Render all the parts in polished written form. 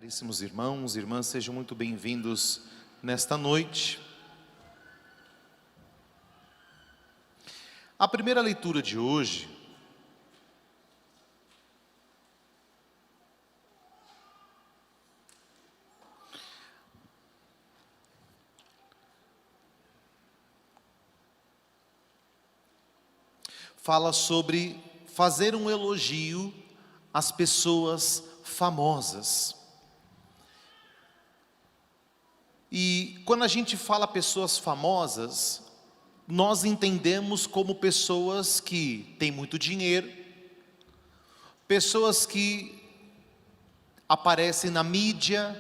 Caríssimos irmãos e irmãs, sejam muito bem-vindos nesta noite. A primeira leitura de hoje fala sobre fazer um elogio às pessoas famosas. E quando a gente fala pessoas famosas, nós entendemos como pessoas que têm muito dinheiro, pessoas que aparecem na mídia.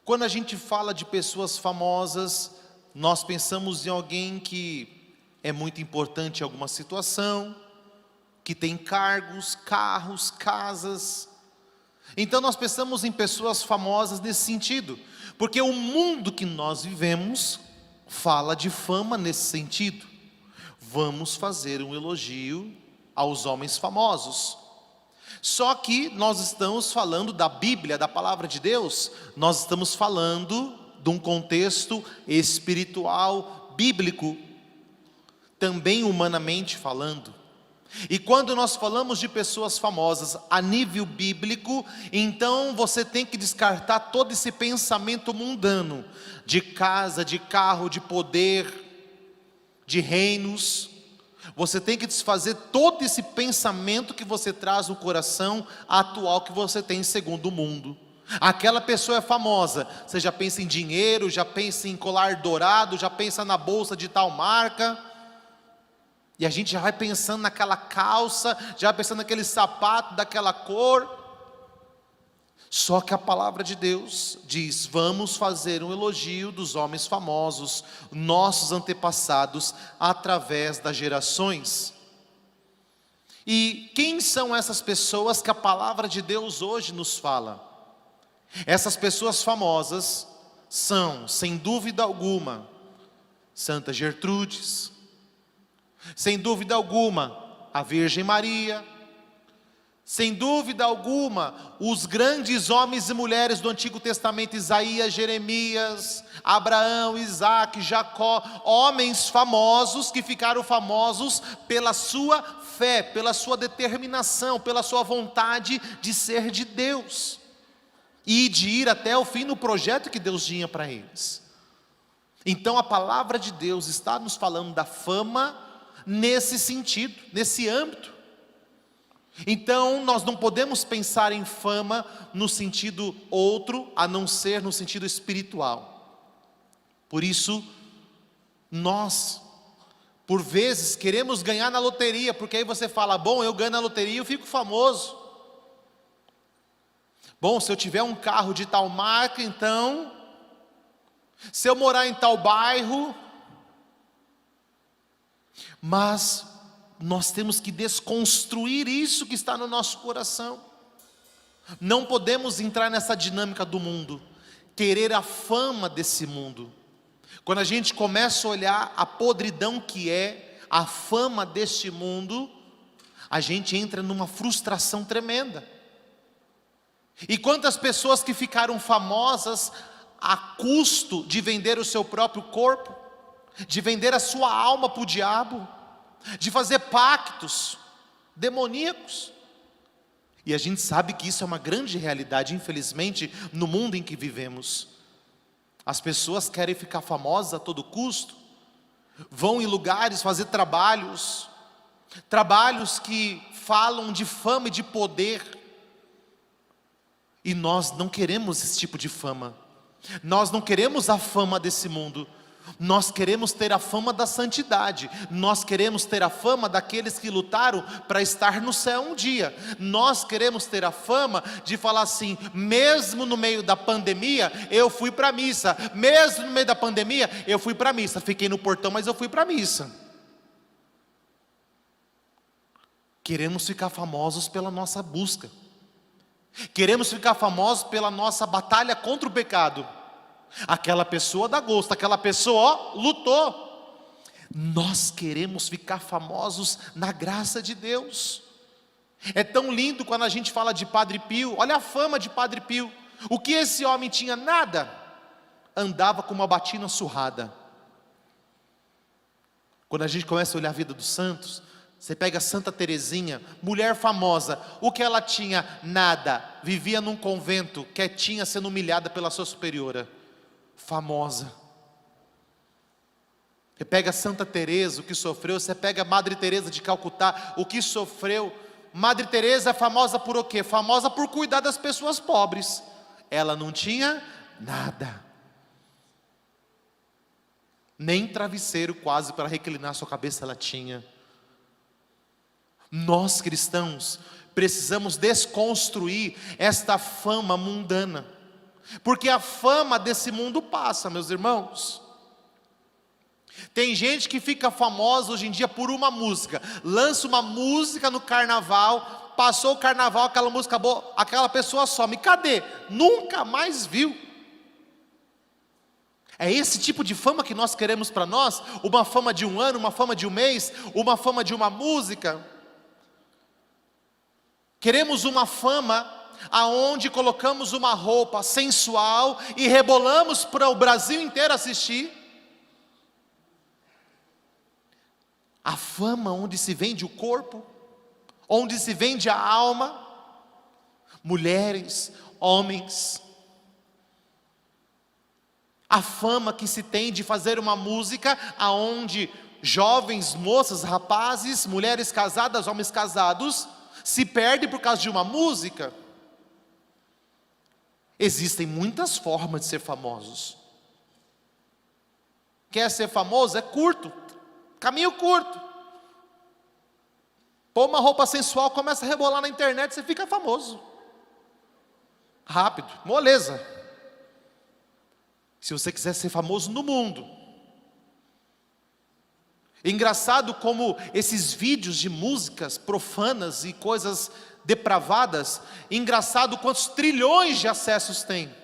Quando a gente fala de pessoas famosas, nós pensamos em alguém que é muito importante em alguma situação, que tem cargos, carros, casas. Então nós pensamos em pessoas famosas nesse sentido, porque o mundo que nós vivemos fala de fama nesse sentido. Vamos fazer um elogio aos homens famosos. Só que nós estamos falando da Bíblia, da palavra de Deus, nós estamos falando de um contexto espiritual, bíblico, também humanamente falando. E quando nós falamos de pessoas famosas a nível bíblico, então você tem que descartar todo esse pensamento mundano, de casa, de carro, de poder, de reinos. Você tem que desfazer todo esse pensamento que você traz no coração atual que você tem segundo o mundo. Aquela pessoa é famosa, você já pensa em dinheiro, já pensa em colar dourado, já pensa na bolsa de tal marca. E a gente já vai pensando naquela calça, já vai pensando naquele sapato daquela cor. Só que a palavra de Deus diz: vamos fazer um elogio dos homens famosos, nossos antepassados, através das gerações. E quem são essas pessoas que a palavra de Deus hoje nos fala? Essas pessoas famosas são, sem dúvida alguma, Santa Gertrudes, sem dúvida alguma, a Virgem Maria, sem dúvida alguma, os grandes homens e mulheres do Antigo Testamento, Isaías, Jeremias, Abraão, Isaac, Jacó, homens famosos que ficaram famosos pela sua fé, pela sua determinação, pela sua vontade de ser de Deus e de ir até o fim no projeto que Deus tinha para eles. Então a palavra de Deus está nos falando da fama nesse sentido, nesse âmbito. Então nós não podemos pensar em fama no sentido outro, a não ser no sentido espiritual. Por isso, nós, por vezes, queremos ganhar na loteria, porque aí você fala: bom, eu ganho na loteria, eu fico famoso. Bom, se eu tiver um carro de tal marca, então, se eu morar em tal bairro. Mas nós temos que desconstruir isso que está no nosso coração. Não podemos entrar nessa dinâmica do mundo, querer a fama desse mundo. Quando a gente começa a olhar a podridão que é a fama deste mundo, a gente entra numa frustração tremenda. E quantas pessoas que ficaram famosas a custo de vender o seu próprio corpo, de vender a sua alma para o diabo, de fazer pactos demoníacos. E a gente sabe que isso é uma grande realidade, infelizmente, no mundo em que vivemos. As pessoas querem ficar famosas a todo custo, vão em lugares fazer trabalhos que falam de fama e de poder. E nós não queremos esse tipo de fama. Nós não queremos a fama desse mundo. Nós queremos ter a fama da santidade. Nós queremos ter a fama daqueles que lutaram para estar no céu um dia. Nós queremos ter a fama de falar assim: mesmo no meio da pandemia, eu fui para a missa. Mesmo no meio da pandemia, eu fui para a missa. Fiquei no portão, mas eu fui para a missa. Queremos ficar famosos pela nossa busca. Queremos ficar famosos pela nossa batalha contra o pecado. Aquela pessoa dá gosto, aquela pessoa lutou. Nós queremos ficar famosos na graça de Deus. É tão lindo quando a gente fala de Padre Pio. Olha a fama de Padre Pio. O que esse homem tinha? Nada. Andava com uma batina surrada. Quando a gente começa a olhar a vida dos santos, você pega Santa Teresinha, mulher famosa, o que ela tinha? Nada. Vivia num convento, quietinha, sendo humilhada pela sua superiora. Famosa. Você pega Santa Teresa, o que sofreu. Você pega Madre Teresa de Calcutá, o que sofreu. Madre Teresa é famosa por o quê? Famosa por cuidar das pessoas pobres. Ela não tinha nada. Nem travesseiro quase para reclinar sua cabeça ela tinha. Nós cristãos precisamos desconstruir esta fama mundana. Porque a fama desse mundo passa, meus irmãos. Tem gente que fica famosa hoje em dia por uma música. Lança uma música no carnaval, passou o carnaval, aquela música boa, aquela pessoa some. Cadê? Nunca mais viu. É esse tipo de fama que nós queremos para nós? Uma fama de um ano, uma fama de um mês, uma fama de uma música? Queremos uma fama aonde colocamos uma roupa sensual e rebolamos para o Brasil inteiro assistir? A fama onde se vende o corpo, onde se vende a alma, mulheres, homens. A fama que se tem de fazer uma música aonde jovens, moças, rapazes, mulheres casadas, homens casados, se perdem por causa de uma música. Existem muitas formas de ser famosos. Quer ser famoso? É curto. Caminho curto. Põe uma roupa sensual, começa a rebolar na internet, você fica famoso. Rápido, moleza. Se você quiser ser famoso no mundo. Engraçado como esses vídeos de músicas profanas e coisas depravadas, engraçado quantos trilhões de acessos tem.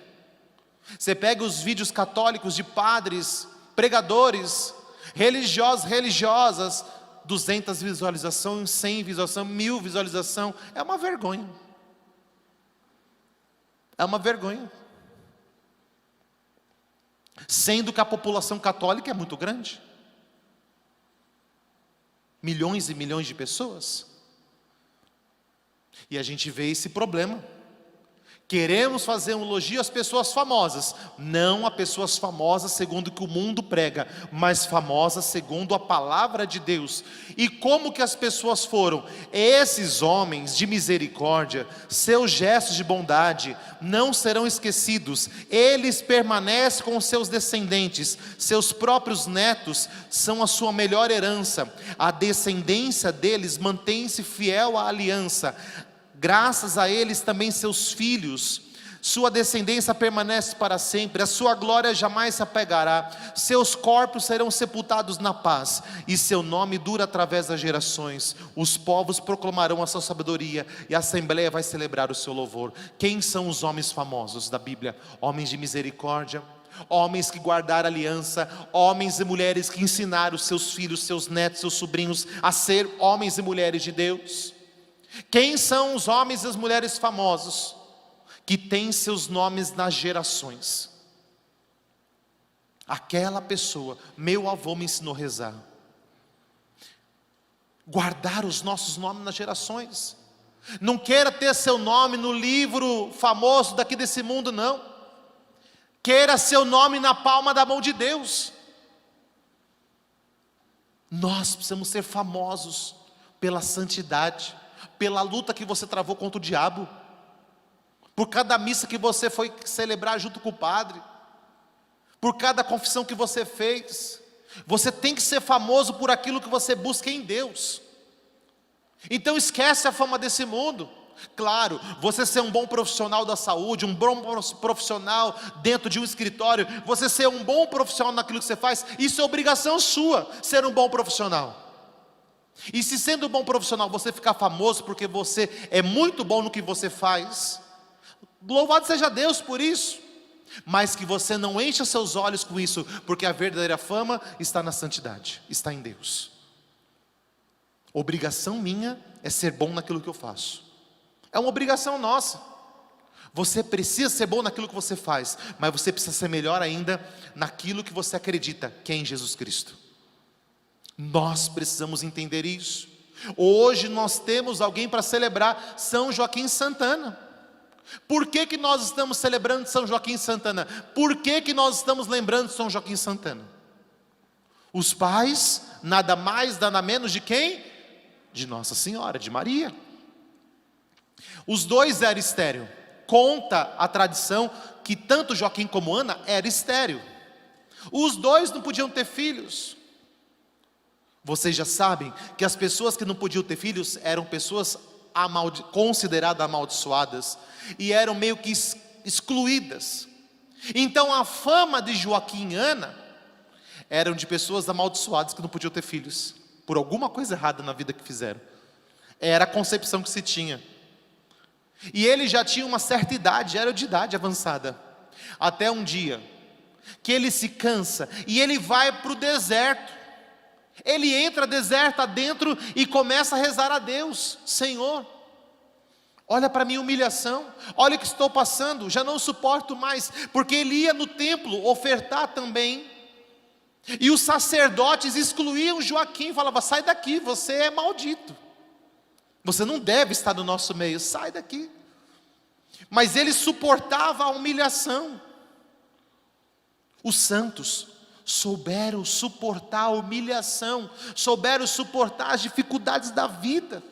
Você pega os vídeos católicos de padres, pregadores, religiosos, religiosas, 200 visualizações, 100 visualizações, 1000 visualizações, é uma vergonha. É uma vergonha. Sendo que a população católica é muito grande. Milhões e milhões de pessoas. E a gente vê esse problema. Queremos fazer um elogio às pessoas famosas, não a pessoas famosas segundo o que o mundo prega, mas famosas segundo a palavra de Deus. E como que as pessoas foram? Esses homens de misericórdia, seus gestos de bondade não serão esquecidos. Eles permanecem com seus descendentes, seus próprios netos são a sua melhor herança. A descendência deles mantém-se fiel à aliança. Graças a eles também seus filhos, sua descendência permanece para sempre, a sua glória jamais se apagará, seus corpos serão sepultados na paz, e seu nome dura através das gerações. Os povos proclamarão a sua sabedoria, e a assembleia vai celebrar o seu louvor. Quem são os homens famosos da Bíblia? Homens de misericórdia, homens que guardaram aliança, homens e mulheres que ensinaram seus filhos, seus netos, seus sobrinhos a ser homens e mulheres de Deus. Quem são os homens e as mulheres famosos que têm seus nomes nas gerações? Aquela pessoa, meu avô me ensinou a rezar. Guardar os nossos nomes nas gerações. Não queira ter seu nome no livro famoso daqui desse mundo, não. Queira seu nome na palma da mão de Deus. Nós precisamos ser famosos pela santidade, pela luta que você travou contra o diabo, por cada missa que você foi celebrar junto com o padre, por cada confissão que você fez. Você tem que ser famoso por aquilo que você busca em Deus. Então esquece a fama desse mundo. Claro, você ser um bom profissional da saúde, um bom profissional dentro de um escritório, você ser um bom profissional naquilo que você faz, isso é obrigação sua, ser um bom profissional. E se sendo um bom profissional você ficar famoso porque você é muito bom no que você faz, louvado seja Deus por isso. Mas que você não encha seus olhos com isso, porque a verdadeira fama está na santidade, está em Deus. Obrigação minha é ser bom naquilo que eu faço. É uma obrigação nossa. Você precisa ser bom naquilo que você faz, mas você precisa ser melhor ainda naquilo que você acredita, que é em Jesus Cristo. Nós precisamos entender isso. Hoje nós temos alguém para celebrar, São Joaquim Santana. Por que que nós estamos celebrando São Joaquim Santana? Por que que nós estamos lembrando de São Joaquim Santana? Os pais, nada mais, nada menos de quem? De Nossa Senhora, de Maria. Os dois eram estéreis. Conta a tradição que tanto Joaquim como Ana eram estéreis. Os dois não podiam ter filhos. Vocês já sabem que as pessoas que não podiam ter filhos eram pessoas consideradas amaldiçoadas e eram meio que excluídas. Então a fama de Joaquim e Ana eram de pessoas amaldiçoadas que não podiam ter filhos, por alguma coisa errada na vida que fizeram. Era a concepção que se tinha. E ele já tinha uma certa idade, era de idade avançada. Até um dia que ele se cansa e ele vai para o deserto. Ele entra deserto adentro e começa a rezar a Deus: Senhor, olha para a minha humilhação, olha o que estou passando, já não suporto mais. Porque ele ia no templo ofertar também, e os sacerdotes excluíam Joaquim, falavam: sai daqui, você é maldito, você não deve estar no nosso meio, sai daqui. Mas ele suportava a humilhação. Os santos souberam suportar a humilhação, souberam suportar as dificuldades da vida.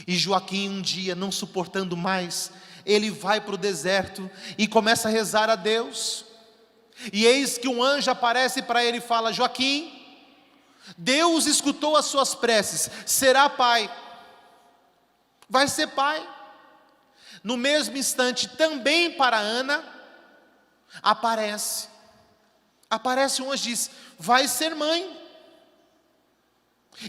E Joaquim um dia, não suportando mais, ele vai para o deserto e começa a rezar a Deus. E eis que um anjo aparece para ele e fala: Joaquim, Deus escutou as suas preces, será pai, vai ser pai. No mesmo instante, também para Ana, aparece um anjo e diz: vai ser mãe.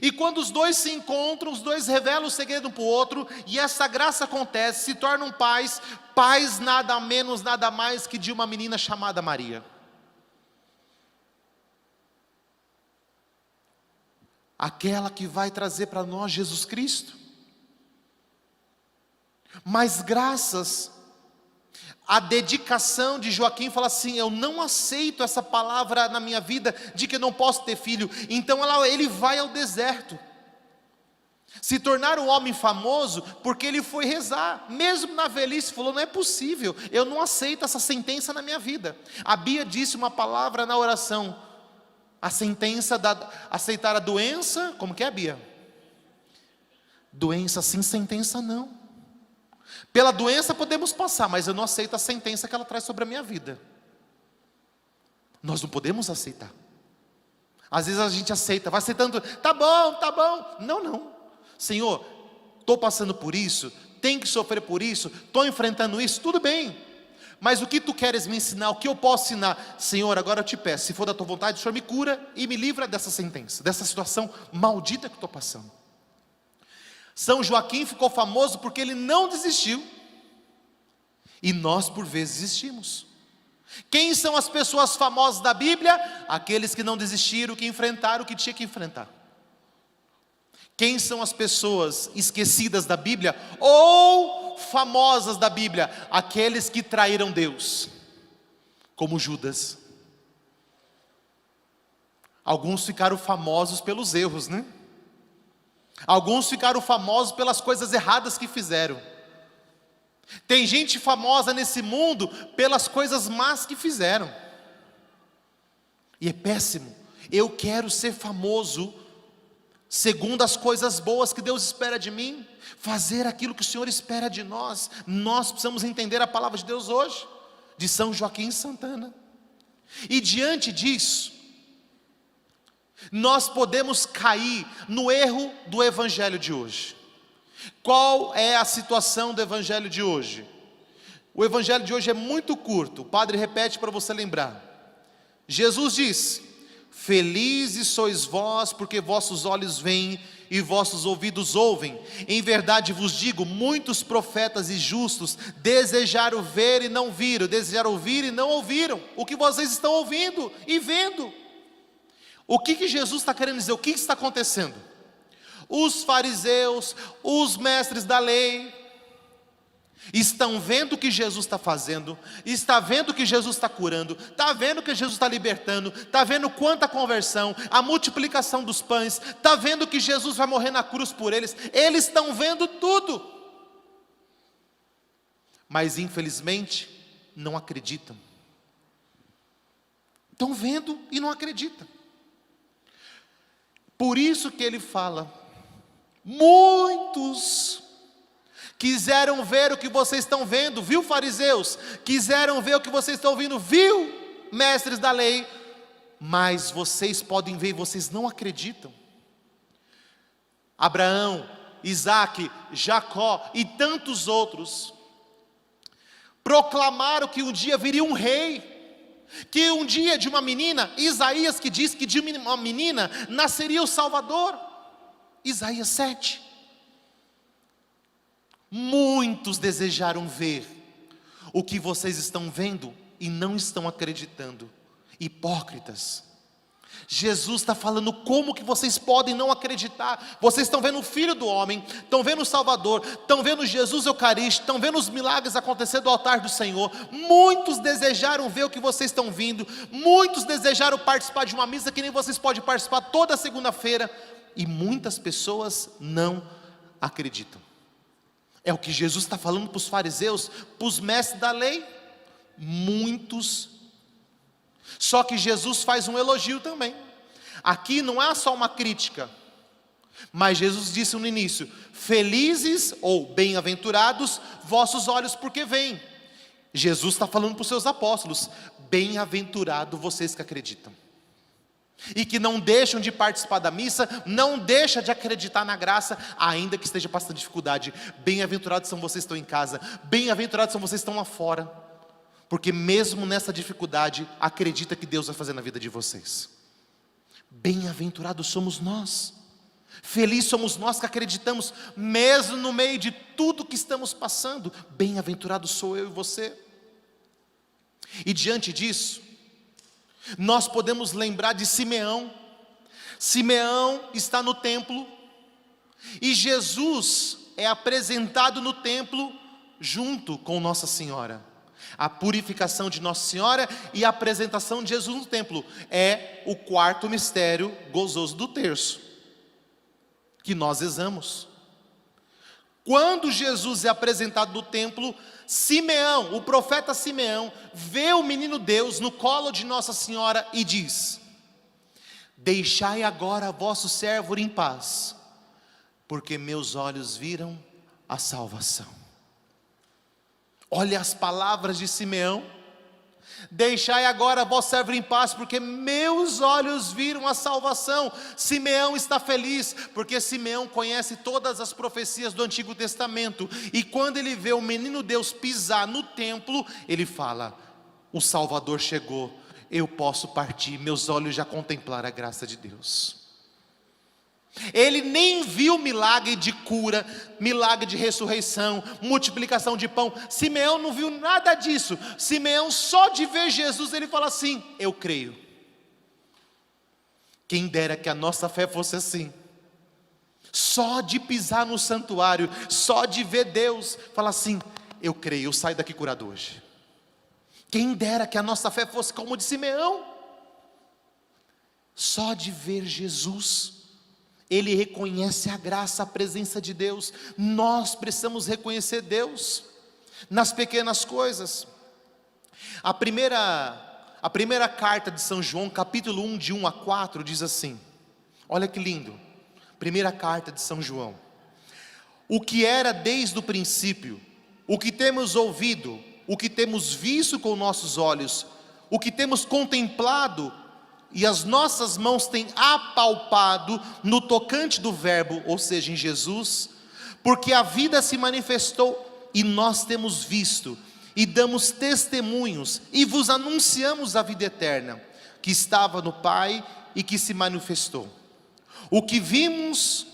E quando os dois se encontram, os dois revelam o segredo um para o outro, e essa graça acontece, se tornam pais nada menos, nada mais que de uma menina chamada Maria. Aquela que vai trazer para nós Jesus Cristo. Mas graças à dedicação de Joaquim, fala assim: eu não aceito essa palavra na minha vida de que eu não posso ter filho. Então ele vai ao deserto, se tornar um homem famoso, porque ele foi rezar, mesmo na velhice, falou: não é possível, eu não aceito essa sentença na minha vida. A Bia disse uma palavra na oração: a sentença aceitar a doença, como que é, Bia? Doença sim, sentença não. Pela doença podemos passar, mas eu não aceito a sentença que ela traz sobre a minha vida. Nós não podemos aceitar. Às vezes a gente aceita, vai aceitando, tá bom. Não. Senhor, estou passando por isso, tenho que sofrer por isso, estou enfrentando isso, tudo bem. Mas o que tu queres me ensinar, o que eu posso ensinar? Senhor, agora eu te peço, se for da tua vontade, o Senhor me cura e me livra dessa sentença, dessa situação maldita que estou passando. São Joaquim ficou famoso porque ele não desistiu. E nós por vezes desistimos. Quem são as pessoas famosas da Bíblia? Aqueles que não desistiram, que enfrentaram o que tinha que enfrentar. Quem são as pessoas esquecidas da Bíblia ou famosas da Bíblia? Aqueles que traíram Deus, como Judas. Alguns ficaram famosos pelos erros, né? Alguns ficaram famosos pelas coisas erradas que fizeram. Tem gente famosa nesse mundo pelas coisas más que fizeram. E é péssimo. Eu quero ser famoso segundo as coisas boas que Deus espera de mim, fazer aquilo que o Senhor espera de nós. Nós precisamos entender a palavra de Deus hoje, de São Joaquim Santana. E diante disso, nós podemos cair no erro do evangelho de hoje. Qual é a situação do evangelho de hoje? O evangelho de hoje é muito curto, o padre repete para você lembrar. Jesus disse: felizes sois vós, porque vossos olhos veem e vossos ouvidos ouvem. Em verdade vos digo, muitos profetas e justos desejaram ver e não viram, desejaram ouvir e não ouviram o que vocês estão ouvindo e vendo. O que Jesus está querendo dizer? O que está acontecendo? Os fariseus, os mestres da lei, estão vendo o que Jesus está fazendo, está vendo que Jesus está curando, está vendo que Jesus está libertando, está vendo quanta conversão, a multiplicação dos pães, está vendo que Jesus vai morrer na cruz por eles estão vendo tudo, mas infelizmente não acreditam, estão vendo e não acreditam. Por isso que ele fala, muitos quiseram ver o que vocês estão vendo, viu, fariseus? Quiseram ver o que vocês estão ouvindo, viu, mestres da lei? Mas vocês podem ver e vocês não acreditam. Abraão, Isaque, Jacó e tantos outros proclamaram que um dia viria um rei, que um dia de uma menina, Isaías que diz que de uma menina nasceria o Salvador, Isaías 7. Muitos desejaram ver o que vocês estão vendo e não estão acreditando, hipócritas. Jesus está falando como que vocês podem não acreditar. Vocês estão vendo o Filho do Homem, estão vendo o Salvador, estão vendo Jesus Eucarístico, estão vendo os milagres acontecer do altar do Senhor. Muitos desejaram ver o que vocês estão vindo, muitos desejaram participar de uma missa que nem vocês podem participar toda segunda-feira, e muitas pessoas não acreditam. É o que Jesus está falando para os fariseus, para os mestres da lei. Muitos. Só que Jesus faz um elogio também. Aqui não é só uma crítica, mas Jesus disse no início: felizes ou bem-aventurados vossos olhos porque veem. Jesus está falando para os seus apóstolos: bem-aventurado vocês que acreditam e que não deixam de participar da missa, não deixam de acreditar na graça, ainda que esteja passando dificuldade. Bem-aventurados são vocês que estão em casa, bem-aventurados são vocês que estão lá fora, porque mesmo nessa dificuldade, acredita que Deus vai fazer na vida de vocês. Bem-aventurados somos nós, felizes somos nós que acreditamos, mesmo no meio de tudo que estamos passando. Bem-aventurado sou eu e você. E diante disso, nós podemos lembrar de Simeão. Simeão está no templo, e Jesus é apresentado no templo junto com Nossa Senhora. A purificação de Nossa Senhora e a apresentação de Jesus no templo é o quarto mistério gozoso do terço, que nós rezamos. Quando Jesus é apresentado no templo, Simeão, o profeta Simeão, vê o menino Deus no colo de Nossa Senhora e diz: deixai agora vosso servo em paz, porque meus olhos viram a salvação. Olha as palavras de Simeão: deixai agora vosso servo em paz, porque meus olhos viram a salvação. Simeão está feliz, porque Simeão conhece todas as profecias do Antigo Testamento, e quando ele vê o menino Deus pisar no templo, ele fala: o Salvador chegou, eu posso partir, meus olhos já contemplaram a graça de Deus. Ele nem viu milagre de cura, milagre de ressurreição, multiplicação de pão. Simeão não viu nada disso. Simeão, só de ver Jesus, ele fala assim: eu creio. Quem dera que a nossa fé fosse assim. Só de pisar no santuário, só de ver Deus, fala assim: eu creio, eu saio daqui curado hoje. Quem dera que a nossa fé fosse como de Simeão. Só de ver Jesus, ele reconhece a graça, a presença de Deus. Nós precisamos reconhecer Deus nas pequenas coisas. A primeira carta de São João, capítulo 1, de 1 a 4, diz assim, olha que lindo, primeira carta de São João: o que era desde o princípio, o que temos ouvido, o que temos visto com nossos olhos, o que temos contemplado e as nossas mãos têm apalpado no tocante do verbo, ou seja, em Jesus, porque a vida se manifestou e nós temos visto e damos testemunhos e vos anunciamos a vida eterna, que estava no Pai e que se manifestou. O que vimos,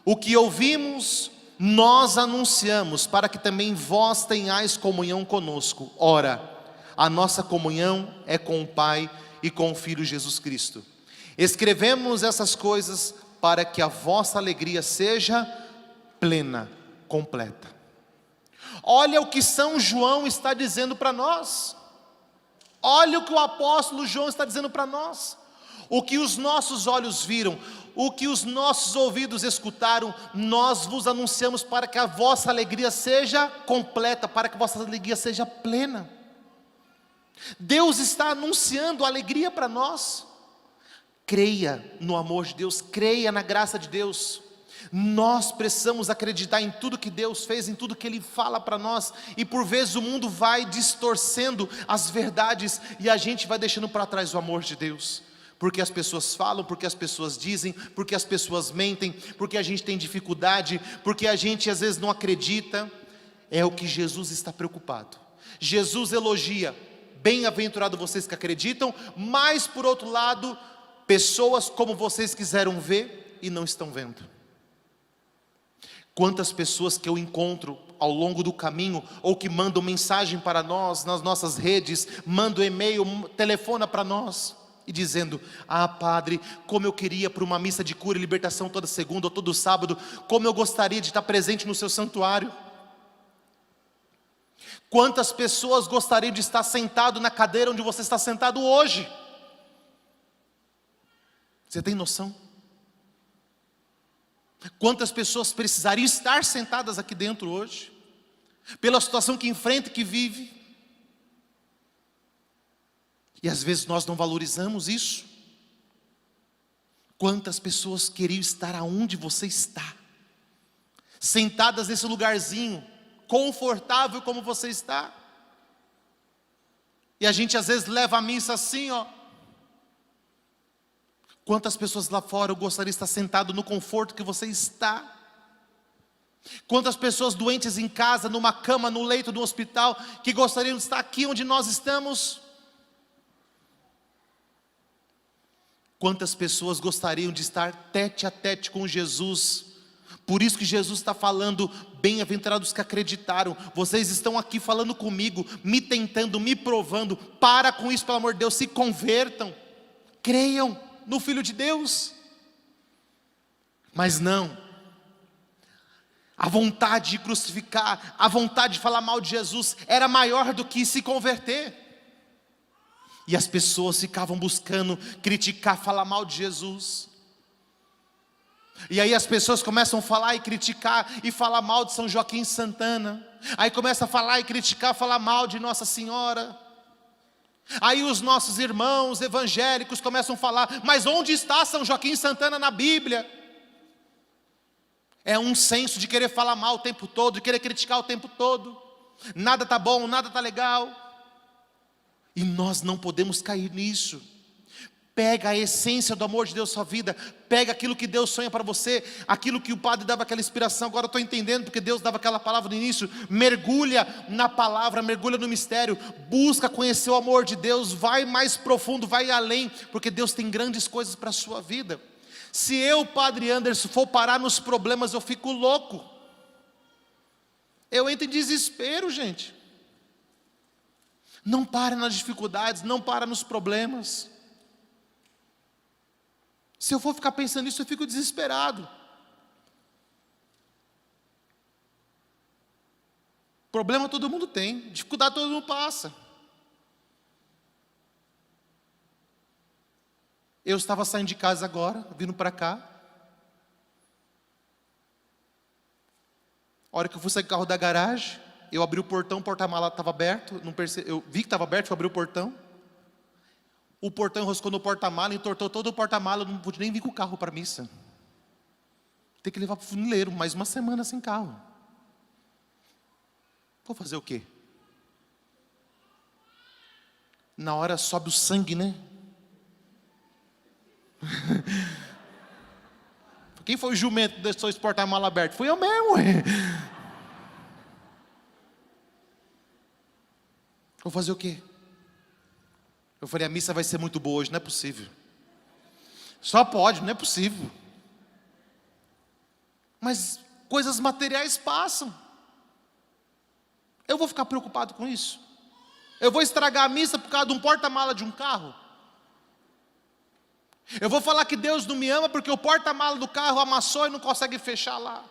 o que ouvimos, nós anunciamos, para que também vós tenhais comunhão conosco. Ora, a nossa comunhão é com o Pai e com o Filho Jesus Cristo. Escrevemos essas coisas para que a vossa alegria seja plena, completa. Olha o que São João está dizendo para nós. Olha o que o apóstolo João está dizendo para nós. O que os nossos olhos viram, o que os nossos ouvidos escutaram, nós vos anunciamos para que a vossa alegria seja completa, para que a vossa alegria seja plena. Deus está anunciando alegria para nós. Creia no amor de Deus, creia na graça de Deus. Nós precisamos acreditar em tudo que Deus fez, em tudo que Ele fala para nós, e por vezes o mundo vai distorcendo as verdades, e a gente vai deixando para trás o amor de Deus, porque as pessoas falam, porque as pessoas dizem, porque as pessoas mentem, porque a gente tem dificuldade, porque a gente às vezes não acredita. É o que Jesus está preocupado. Jesus elogia: bem-aventurado vocês que acreditam, mas por outro lado, pessoas como vocês quiseram ver e não estão vendo. Quantas pessoas que eu encontro ao longo do caminho, ou que mandam mensagem para nós, nas nossas redes, mandam e-mail, telefona para nós, e dizendo: ah, padre, como eu queria para uma missa de cura e libertação toda segunda ou todo sábado, como eu gostaria de estar presente no seu santuário. Quantas pessoas gostariam de estar sentado na cadeira onde você está sentado hoje? Você tem noção? Quantas pessoas precisariam estar sentadas aqui dentro hoje, pela situação que enfrenta e que vive? E às vezes nós não valorizamos isso. Quantas pessoas queriam estar aonde você está, sentadas nesse lugarzinho, confortável como você está. E a gente às vezes leva a missa assim, ó. Quantas pessoas lá fora gostariam de estar sentado no conforto que você está? Quantas pessoas doentes em casa, numa cama, no leito do hospital, que gostariam de estar aqui onde nós estamos? Quantas pessoas gostariam de estar tete a tete com Jesus? Por isso que Jesus está falando: bem-aventurados que acreditaram. Vocês estão aqui falando comigo, me tentando, me provando. Para com isso, pelo amor de Deus, se convertam, creiam no Filho de Deus. Mas não, a vontade de crucificar, a vontade de falar mal de Jesus era maior do que se converter. E as pessoas ficavam buscando criticar, falar mal de Jesus. E aí as pessoas começam a falar e criticar e falar mal de São Joaquim Santana. Aí começa a falar e criticar, falar mal de Nossa Senhora. Aí os nossos irmãos evangélicos começam a falar: mas onde está São Joaquim Santana na Bíblia? É um senso de querer falar mal o tempo todo, de querer criticar o tempo todo. Nada está bom, nada está legal. E nós não podemos cair nisso. Pega a essência do amor de Deus na sua vida. Pega aquilo que Deus sonha para você. Aquilo que o padre dava aquela inspiração. Agora eu estou entendendo porque Deus dava aquela palavra no início. Mergulha na palavra, mergulha no mistério. Busca conhecer o amor de Deus. Vai mais profundo, vai além. Porque Deus tem grandes coisas para a sua vida. Se eu, padre Anderson, for parar nos problemas, eu fico louco. Eu entro em desespero, gente. Não para nas dificuldades, não para nos problemas. Se eu for ficar pensando nisso, eu fico desesperado. Problema todo mundo tem, dificuldade todo mundo passa. Eu estava saindo de casa agora, vindo para cá. A hora que eu fui sair do carro da garagem, eu abri o portão, o porta-mala estava aberto, eu vi que estava aberto, eu abri o portão. O portão enroscou no porta-mala, entortou todo o porta-mala, eu não pude nem vir com o carro para a missa. Tem que levar para o funileiro, mais uma semana sem carro. Vou fazer o quê? Na hora sobe o sangue, né? Quem foi o jumento que deixou esse porta-mala aberto? Fui eu mesmo. Vou fazer o quê? Eu falei: a missa vai ser muito boa hoje, não é possível. Só pode, não é possível. Mas coisas materiais passam. Eu vou ficar preocupado com isso? Eu vou estragar a missa por causa de um porta-mala de um carro? Eu vou falar que Deus não me ama porque o porta-mala do carro amassou e não consegue fechar lá?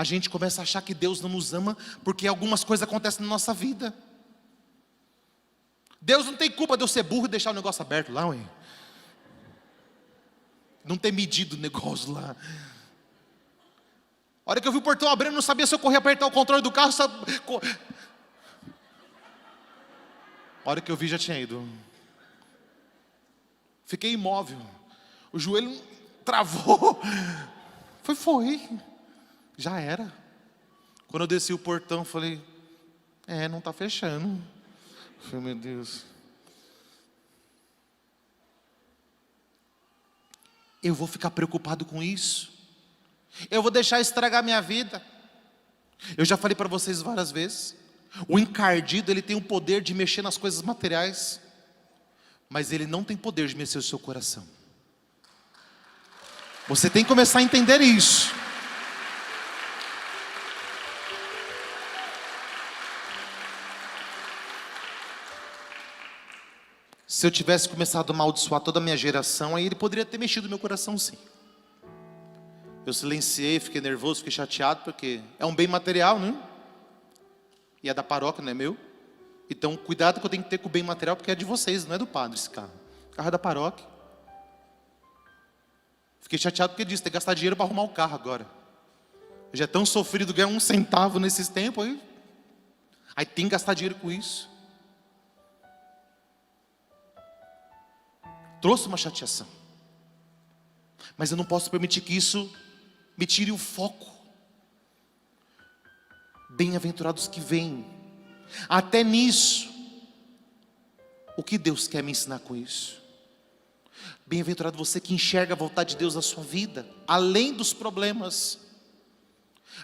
a gente começa a achar que Deus não nos ama porque algumas coisas acontecem na nossa vida. Deus não tem culpa de eu ser burro e deixar o negócio aberto lá, ué. Não ter medido o negócio lá. A hora que eu vi o portão abrindo, eu não sabia se eu corria apertar o controle do carro. A hora que eu vi, já tinha ido. Fiquei imóvel. O joelho travou. Foi. Já era. Quando eu desci o portão, falei, não está fechando. Falei, meu Deus. Eu vou ficar preocupado com isso? Eu vou deixar estragar minha vida? Eu já falei para vocês várias vezes. O encardido, ele tem o poder de mexer nas coisas materiais, mas ele não tem poder de mexer o seu coração. Você tem que começar a entender isso. Se eu tivesse começado a amaldiçoar toda a minha geração, aí ele poderia ter mexido no meu coração, sim. Eu silenciei, fiquei nervoso, fiquei chateado, porque é um bem material, né? E é da paróquia, não é meu. Então, cuidado que eu tenho que ter com o bem material, porque é de vocês, não é do padre esse carro. O carro é da paróquia. Fiquei chateado porque ele disse, tem que gastar dinheiro para arrumar o carro agora. Eu já é tão sofrido, ganhar 1 centavo nesses tempos, aí tem que gastar dinheiro com isso. Trouxe uma chateação. Mas eu não posso permitir que isso me tire o foco. Bem-aventurados que vêm. Até nisso, o que Deus quer me ensinar com isso? Bem-aventurado você que enxerga a vontade de Deus na sua vida, além dos problemas.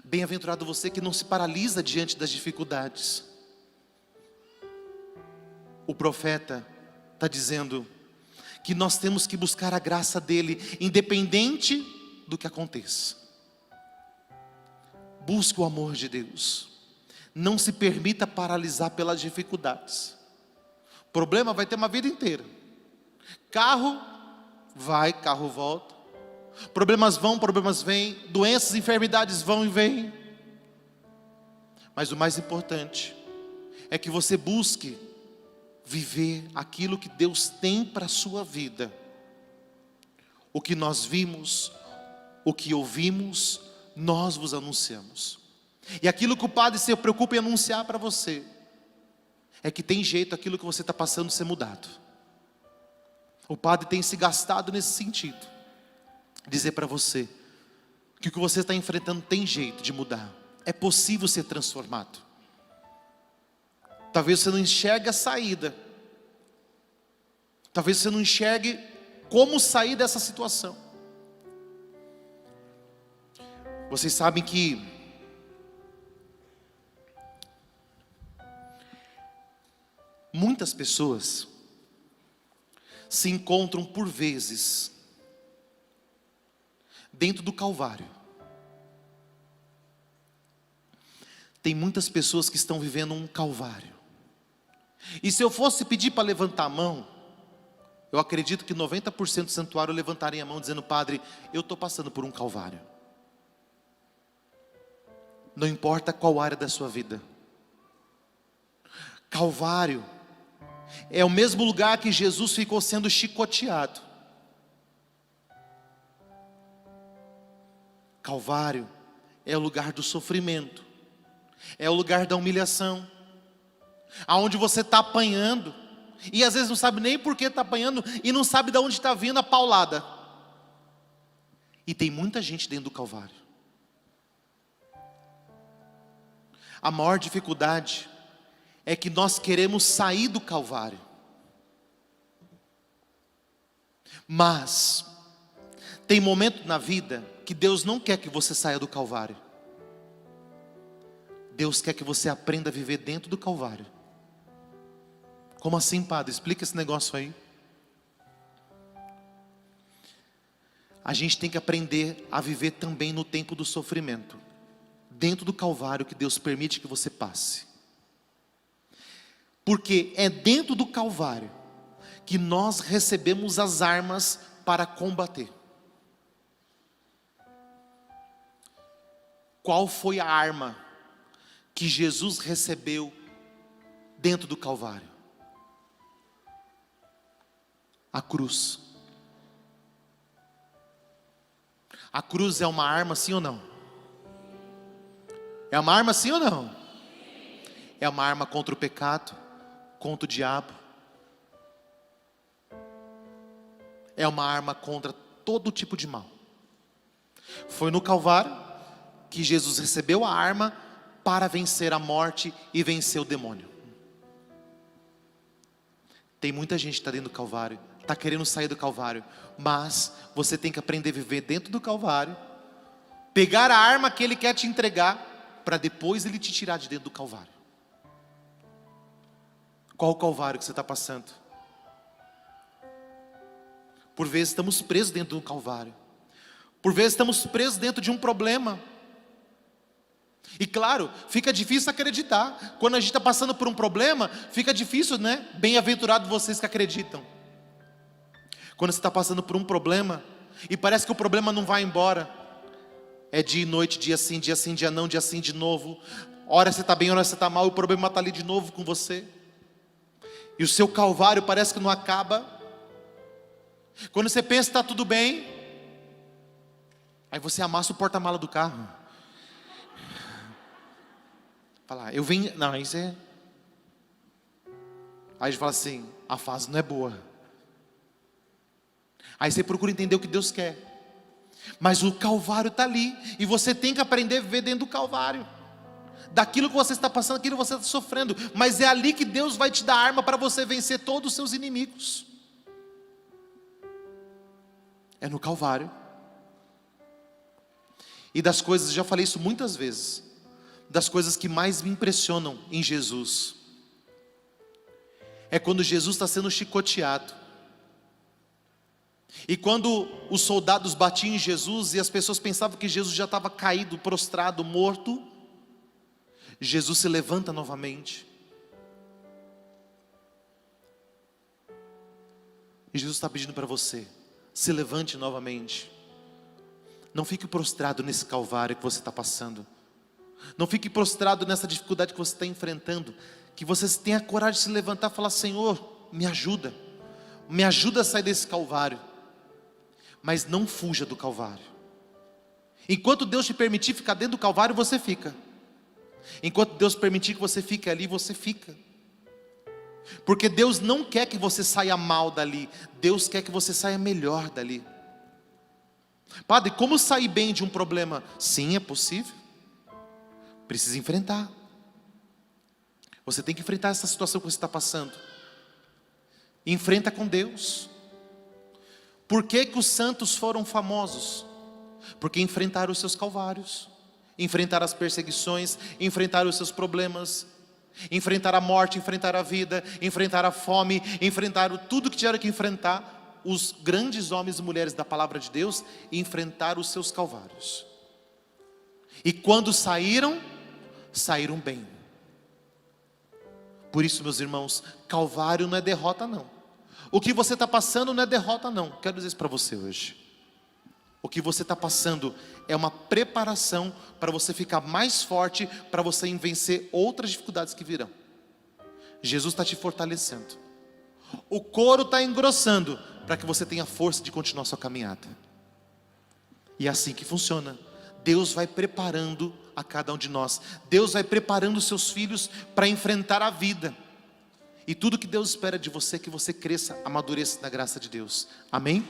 Bem-aventurado você que não se paralisa diante das dificuldades. O profeta está dizendo que nós temos que buscar a graça dele, independente do que aconteça. Busque o amor de Deus. Não se permita paralisar pelas dificuldades. Problema vai ter uma vida inteira. Carro vai, carro volta. Problemas vão, problemas vêm. Doenças, enfermidades vão e vêm. Mas o mais importante é que você busque viver aquilo que Deus tem para a sua vida. O que nós vimos, o que ouvimos, nós vos anunciamos. E aquilo que o Padre se preocupa em anunciar para você, é que tem jeito aquilo que você está passando ser mudado. O Padre tem se gastado nesse sentido. Dizer para você, que o que você está enfrentando tem jeito de mudar. É possível ser transformado. Talvez você não enxergue a saída. Talvez você não enxergue como sair dessa situação. Vocês sabem que muitas pessoas se encontram por vezes dentro do Calvário. Tem muitas pessoas que estão vivendo um Calvário. E se eu fosse pedir para levantar a mão, eu acredito que 90% do santuário levantaria a mão dizendo, Padre, eu estou passando por um Calvário. Não importa qual área da sua vida. Calvário é o mesmo lugar que Jesus ficou sendo chicoteado. Calvário é o lugar do sofrimento. É o lugar da humilhação. Aonde você está apanhando. E às vezes não sabe nem por que está apanhando. E não sabe de onde está vindo a paulada. E tem muita gente dentro do Calvário. A maior dificuldade é que nós queremos sair do Calvário. Mas tem momento na vida que Deus não quer que você saia do Calvário. Deus quer que você aprenda a viver dentro do Calvário. Como assim, Padre? Explica esse negócio aí. A gente tem que aprender a viver também no tempo do sofrimento. Dentro do Calvário que Deus permite que você passe. Porque é dentro do Calvário que nós recebemos as armas para combater. Qual foi a arma que Jesus recebeu dentro do Calvário? A cruz. A cruz é uma arma, sim ou não? É uma arma, sim ou não? É uma arma contra o pecado, contra o diabo. É uma arma contra todo tipo de mal. Foi no Calvário que Jesus recebeu a arma para vencer a morte e vencer o demônio. Tem muita gente que está dentro do Calvário, está querendo sair do Calvário, mas você tem que aprender a viver dentro do Calvário, pegar a arma que Ele quer te entregar, para depois Ele te tirar de dentro do Calvário. Qual o Calvário que você está passando? Por vezes estamos presos dentro do Calvário. Por vezes estamos presos dentro de um problema. E claro, fica difícil acreditar. Quando a gente está passando por um problema, fica difícil, né? Bem-aventurado vocês que acreditam. Quando você está passando por um problema, e parece que o problema não vai embora. É dia e noite, dia sim, dia não, dia sim de novo. Hora você está bem, hora você está mal, e o problema está ali de novo com você. E o seu Calvário parece que não acaba. Quando você pensa que está tudo bem, aí você amassa o porta-mala do carro. Fala, eu venho. Não, isso é. Aí a gente fala assim: a fase não é boa. Aí você procura entender o que Deus quer. Mas o Calvário está ali. E você tem que aprender a viver dentro do Calvário. Daquilo que você está passando, aquilo que você está sofrendo. Mas é ali que Deus vai te dar arma para você vencer todos os seus inimigos. É no Calvário. E das coisas, já falei isso muitas vezes, das coisas que mais me impressionam em Jesus, é quando Jesus está sendo chicoteado. E quando os soldados batiam em Jesus e as pessoas pensavam que Jesus já estava caído, prostrado, morto, Jesus se levanta novamente. E Jesus está pedindo para você: se levante novamente. Não fique prostrado nesse Calvário que você está passando. Não fique prostrado nessa dificuldade que você está enfrentando. Que você tenha a coragem de se levantar e falar: Senhor, me ajuda. Me ajuda a sair desse Calvário. Mas não fuja do Calvário. Enquanto Deus te permitir ficar dentro do Calvário, você fica. Enquanto Deus permitir que você fique ali, você fica. Porque Deus não quer que você saia mal dali. Deus quer que você saia melhor dali. Padre, como sair bem de um problema? Sim, é possível. Precisa enfrentar. Você tem que enfrentar essa situação que você está passando. Enfrenta com Deus. Por que que os santos foram famosos? Porque enfrentaram os seus calvários, enfrentaram as perseguições, enfrentaram os seus problemas, enfrentaram a morte, enfrentaram a vida, enfrentaram a fome, enfrentaram tudo que tiveram que enfrentar. Os grandes homens e mulheres da palavra de Deus enfrentaram os seus calvários. E quando saíram, saíram bem. Por isso, meus irmãos, Calvário não é derrota não. O que você está passando não é derrota não. Quero dizer isso para você hoje. O que você está passando é uma preparação para você ficar mais forte, para você vencer outras dificuldades que virão. Jesus está te fortalecendo. O couro está engrossando para que você tenha força de continuar sua caminhada. E é assim que funciona. Deus vai preparando a cada um de nós. Deus vai preparando os seus filhos para enfrentar a vida. E tudo que Deus espera de você é que você cresça, amadureça na graça de Deus. Amém?